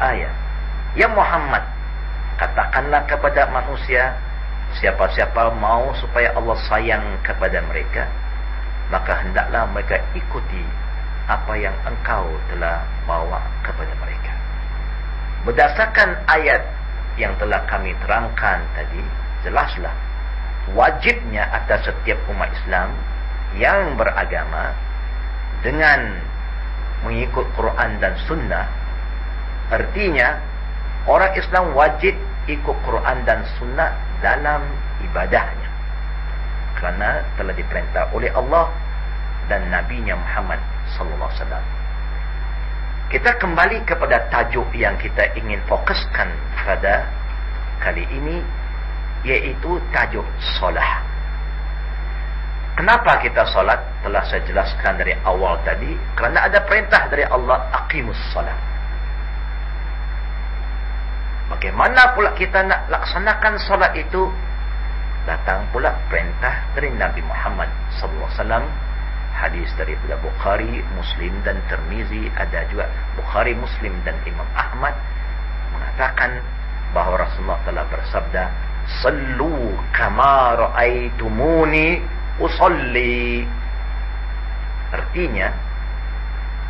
ayat. Ya Muhammad, katakanlah kepada manusia, siapa-siapa mau supaya Allah sayang kepada mereka, maka hendaklah mereka ikuti apa yang engkau telah bawa kepada mereka. Berdasarkan ayat yang telah kami terangkan tadi, jelaslah wajibnya atas setiap umat Islam yang beragama dengan mengikut Quran dan Sunnah. Artinya orang Islam wajib ikut Quran dan Sunnah dalam ibadahnya, kerana telah diperintah oleh Allah dan Nabi-Nya Muhammad sallallahu alaihi wasallam. Kita kembali kepada tajuk yang kita ingin fokuskan pada kali ini, iaitu tajuk solat. Kenapa kita solat? Telah saya jelaskan dari awal tadi, kerana ada perintah dari Allah, aqimus solat. Bagaimana pula kita nak laksanakan solat itu? Datang pula perintah dari Nabi Muhammad sallallahu alaihi wasallam. Hadis daripada Bukhari, Muslim dan Tirmizi, ada juga Bukhari, Muslim dan Imam Ahmad, mengatakan bahawa Rasulullah telah bersabda, "Sallu kama ra'aitumuni usalli." Artinya,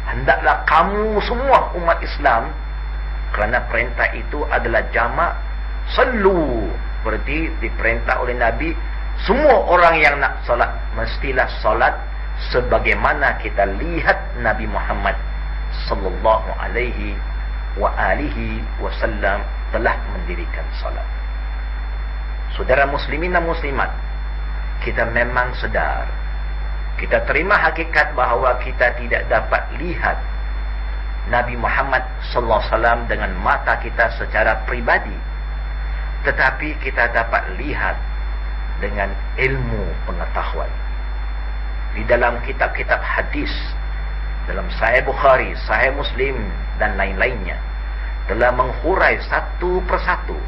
hendaklah kamu semua umat Islam, kerana perintah itu adalah jamak, sallu, berarti diperintah oleh Nabi, semua orang yang nak solat mestilah solat sebagaimana kita lihat Nabi Muhammad sallallahu alaihi wa alihi wasallam telah mendirikan solat. Saudara muslimin dan muslimat, kita memang sedar, kita terima hakikat bahawa kita tidak dapat lihat Nabi Muhammad sallallahu alaihi wasallam dengan mata kita secara pribadi, tetapi kita dapat lihat dengan ilmu pengetahuan. Di dalam kitab-kitab hadis, dalam Sahih Bukhari, Sahih Muslim dan lain-lainnya, telah menghurai satu persatu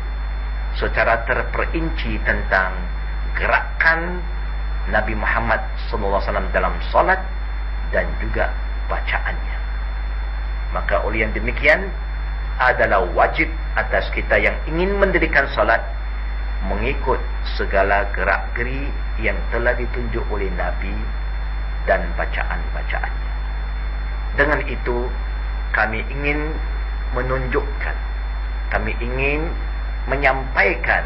secara terperinci tentang gerakan Nabi Muhammad SAW dalam salat dan juga bacaannya. Maka oleh yang demikian, adalah wajib atas kita yang ingin mendirikan salat mengikut segala gerak-geri yang telah ditunjuk oleh Nabi dan bacaan-bacaannya. Dengan itu, kami ingin menunjukkan, kami ingin menyampaikan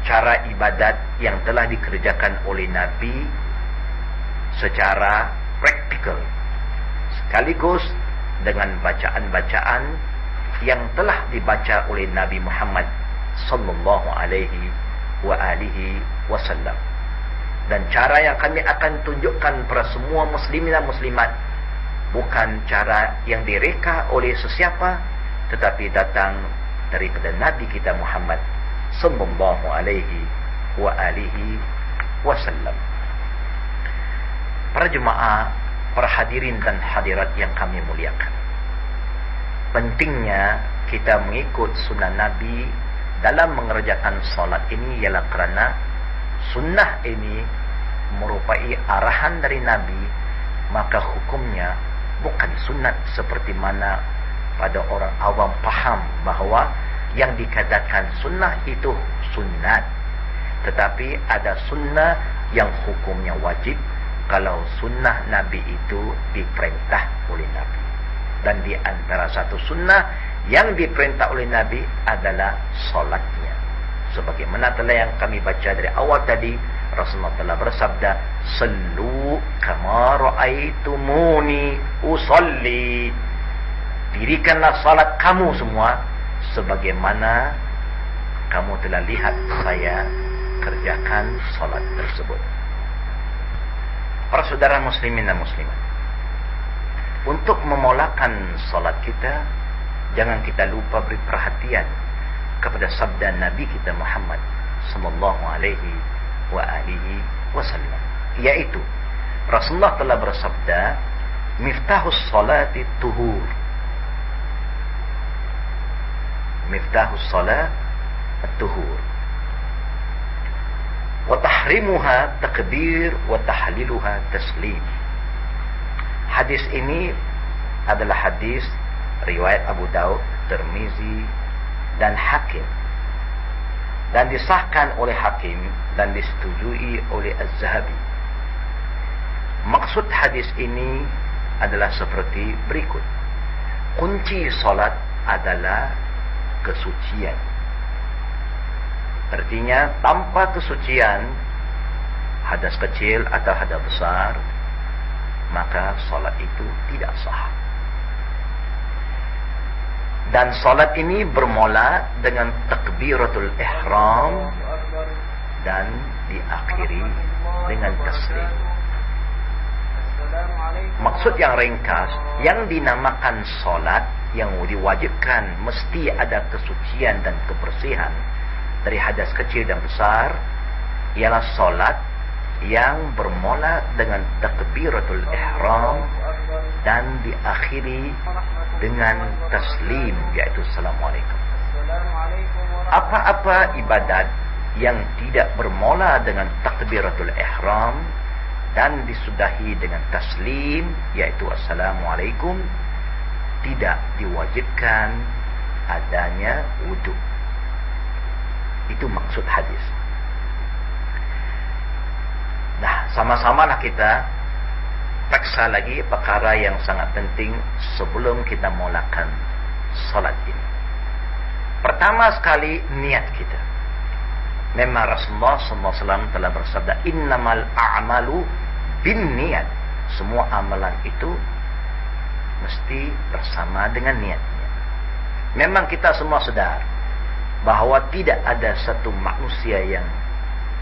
cara ibadat yang telah dikerjakan oleh Nabi secara praktikal, sekaligus dengan bacaan-bacaan yang telah dibaca oleh Nabi Muhammad sallallahu alaihi wa alihi wasallam. Dan cara yang kami akan tunjukkan kepada semua muslimin dan muslimat bukan cara yang direka oleh sesiapa, tetapi datang daripada Nabi kita Muhammad sallallahu alaihi wa alihi wasallam. Para jemaah, para hadirin dan hadirat yang kami muliakan, pentingnya kita mengikut sunnah Nabi dalam mengerjakan solat ini ialah kerana sunnah ini merupai arahan dari Nabi, maka hukumnya bukan sunat seperti mana pada orang awam faham bahawa yang dikatakan sunnah itu sunat, tetapi ada sunnah yang hukumnya wajib kalau sunnah Nabi itu diperintah oleh Nabi. Dan di antara satu sunnah yang diperintah oleh Nabi adalah solatnya. Sebagaimana telah yang kami baca dari awal tadi, Rasulullah telah bersabda, "Sallu kama ra'aitumuni usalli." Dirikanlah salat kamu semua sebagaimana kamu telah lihat saya kerjakan salat tersebut. Para saudara muslimin dan muslimat, untuk memulakan salat kita, jangan kita lupa beri perhatian kepada sabda Nabi kita Muhammad sallallahu alaihi wa alihi wasallam, yaitu Rasulullah telah bersabda, "Miftahus salati tuhur." Miftahus salat at-tuhur. Wa tahrimuha takbir wa tahliluha taslim. Hadis ini adalah hadis riwayat Abu Daud Tirmizi, dan Hakim, dan disahkan oleh Hakim dan disetujui oleh Az-Zahabi. Maksud hadis ini adalah seperti berikut. Kunci solat adalah kesucian. Artinya tanpa kesucian, hadas kecil atau hadas besar, maka solat itu tidak sah. Dan solat ini bermula dengan takbiratul ihram dan diakhiri dengan taslim. Maksud yang ringkas, yang dinamakan solat yang diwajibkan mesti ada kesucian dan kebersihan dari hadas kecil dan besar, ialah solat yang bermula dengan takbiratul ihram dan diakhiri dengan taslim, yaitu assalamualaikum. Apa-apa ibadat yang tidak bermula dengan takbiratul ihram dan disudahi dengan taslim, yaitu assalamualaikum, tidak diwajibkan adanya wudu. Itu maksud hadis. Nah, sama-samalah kita periksa lagi perkara yang sangat penting sebelum kita mulakan salat ini. Pertama sekali, niat kita. Memang Rasulullah SAW telah bersabda, innamal a'malu bin niat. Semua amalan itu mesti bersama dengan niatnya. Memang kita semua sadar bahawa tidak ada satu manusia yang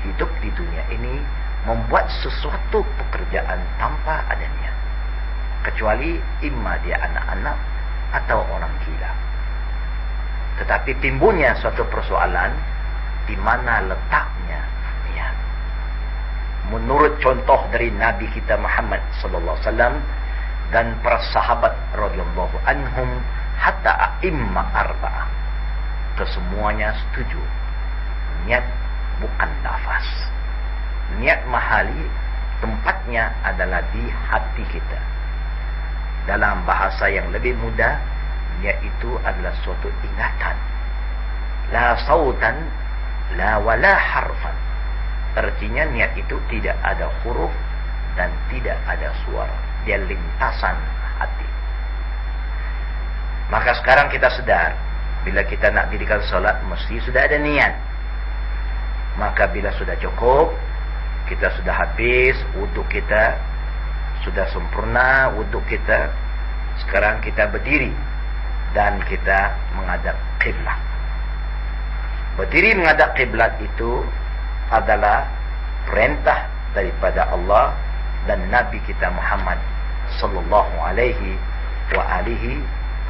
hidup di dunia ini membuat sesuatu pekerjaan tanpa ada niat, kecuali imma dia anak-anak atau orang gila. Tetapi timbulnya suatu persoalan, di mana letaknya niat. Menurut contoh dari Nabi kita Muhammad sallallahu alaihi wasallam dan para sahabat radhiyallahu anhum hatta a'imma arba'ah, kesemuanya setuju niat bukan lafaz. Niat mahali tempatnya adalah di hati kita. Dalam bahasa yang lebih mudah, niat itu adalah suatu ingatan. La sautan, la wala harfan. Artinya niat itu tidak ada huruf dan tidak ada suara. Dia lintasan hati. Maka sekarang kita sedar, bila kita nak dirikan solat, mesti sudah ada niat. Maka bila sudah cukup, kita sudah habis wuduk kita, sudah sempurna wuduk kita, sekarang kita berdiri dan kita menghadap kiblat. Berdiri menghadap kiblat itu adalah perintah daripada Allah dan Nabi kita Muhammad sallallahu alaihi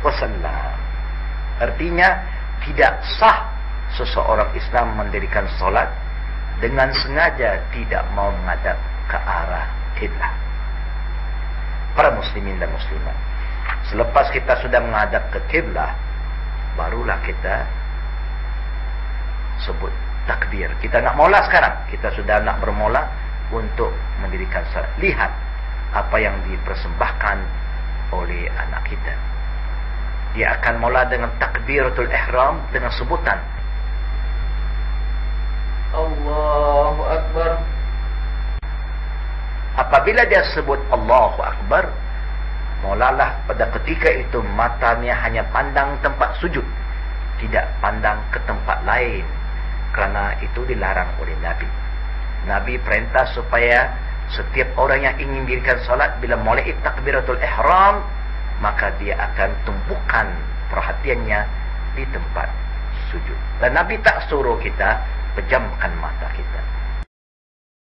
wasallam. Artinya tidak sah seseorang Islam mendirikan solat dengan sengaja tidak mau menghadap ke arah kiblat. Para muslimin dan muslimat, selepas kita sudah menghadap ke kiblat, barulah kita sebut takbir. Kita nak mula sekarang. Kita sudah nak bermula untuk mendirikan salat. Lihat apa yang dipersembahkan oleh anak kita. Dia akan mula dengan takbiratul ihram dengan sebutan Allahu Akbar. Apabila dia sebut Allahu Akbar, mulalah pada ketika itu matanya hanya pandang tempat sujud, tidak pandang ke tempat lain, kerana itu dilarang oleh Nabi. Nabi perintah supaya setiap orang yang ingin dirikan salat, bila mulai takbiratul ihram, maka dia akan tumpukan perhatiannya di tempat sujud. Dan Nabi tak suruh kita pejamkan mata kita.